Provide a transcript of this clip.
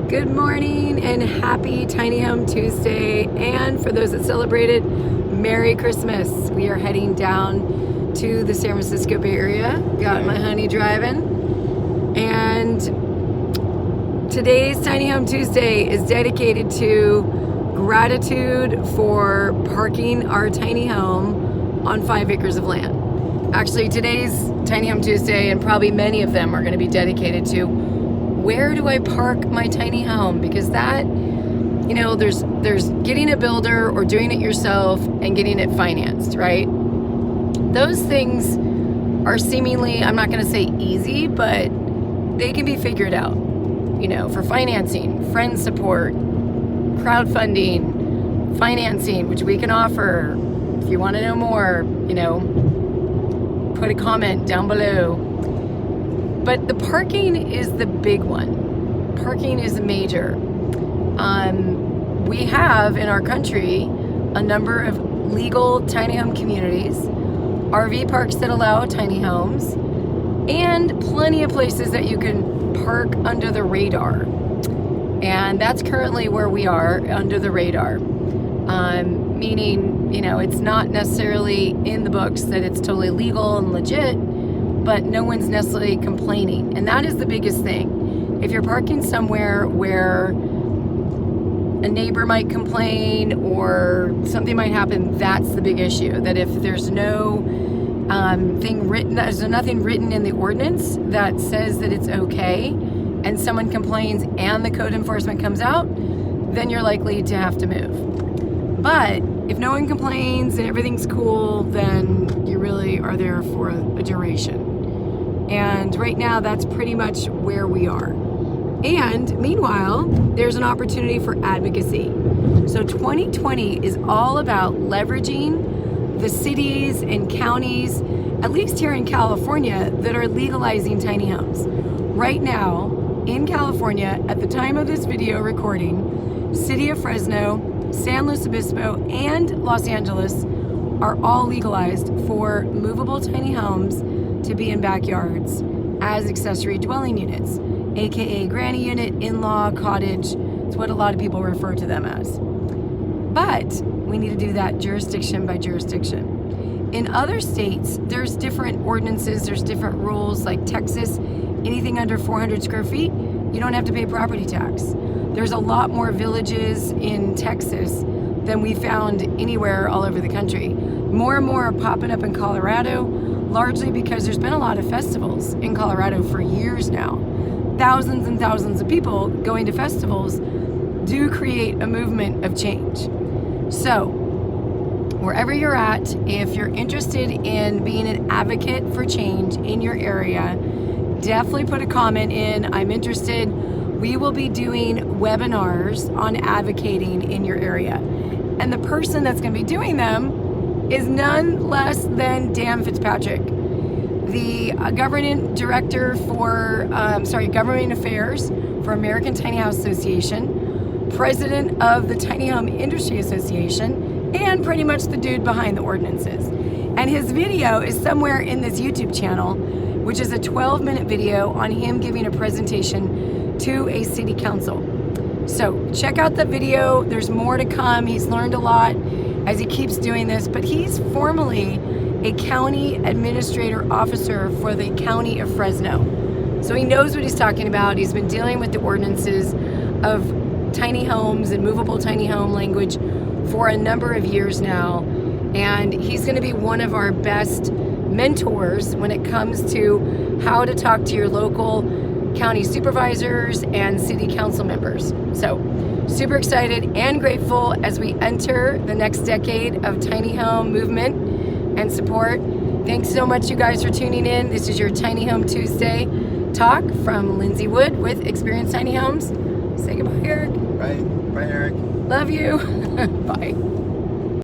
Good morning and happy Tiny Home Tuesday, and for those that celebrated, Merry Christmas. We are heading down to the San Francisco Bay Area. Got my honey driving, and today's Tiny Home Tuesday is dedicated to gratitude for parking our tiny home on 5 acres of land. Actually, today's Tiny Home Tuesday, and probably many of them, are going to be dedicated to where do I park my tiny home? Because that, you know, there's getting a builder or doing it yourself and getting it financed, right? Those things are seemingly, I'm not going to say easy, but they can be figured out, you know, for financing, friend support, crowdfunding, financing, which we can offer. If you want to know more, you know, put a comment down below. But the parking is the big one. Parking is major. We have in our country a number of legal tiny home communities, RV parks that allow tiny homes, and plenty of places that you can park under the radar. And that's currently where we are, under the radar. Meaning, you know, it's not necessarily in the books that it's totally legal and legit, but no one's necessarily complaining. And that is the biggest thing. If you're parking somewhere where a neighbor might complain or something might happen, that's the big issue. That if there's no thing written, there's nothing written in the ordinance that says that it's okay, and someone complains and the code enforcement comes out, then you're likely to have to move. But if no one complains and everything's cool, then you really are there for a duration. And right now, that's pretty much where we are. And meanwhile, there's an opportunity for advocacy. So 2020 is all about leveraging the cities and counties, at least here in California, that are legalizing tiny homes. Right now, in California, at the time of this video recording, City of Fresno, San Luis Obispo, and Los Angeles are all legalized for movable tiny homes to be in backyards as accessory dwelling units, aka granny unit, in-law, cottage. It's what a lot of people refer to them as. But we need to do that jurisdiction by jurisdiction. In other states, there's different ordinances, there's different rules. Like Texas, anything under 400 square feet, you don't have to pay property tax. There's a lot more villages in Texas than we found anywhere all over the country. More and more are popping up in Colorado, largely because there's been a lot of festivals in Colorado for years now. Thousands and thousands of people going to festivals do create a movement of change. So, wherever you're at, if you're interested in being an advocate for change in your area, definitely put a comment in, I'm interested. We will be doing webinars on advocating in your area. And the person that's going to be doing them is none less than Dan Fitzpatrick, the government director for, government affairs for American Tiny House Association, president of the Tiny Home Industry Association, and pretty much the dude behind the ordinances. And his video is somewhere in this YouTube channel, which is a 12-minute video on him giving a presentation to a city council. So check out the video. There's more to come. He's learned a lot as he keeps doing this, but he's formerly a county administrator officer for the county of Fresno. So he knows what he's talking about. He's been dealing with the ordinances of tiny homes and movable tiny home language for a number of years now. And he's going to be one of our best mentors when it comes to how to talk to your local county supervisors and city council members. So super excited and grateful as we enter the next decade of tiny home movement and support. Thanks so much, you guys, for tuning in. This is your Tiny Home Tuesday talk from Lindsay Wood with Experience Tiny Homes. Say goodbye, Eric. Bye, Eric. Love you. Bye.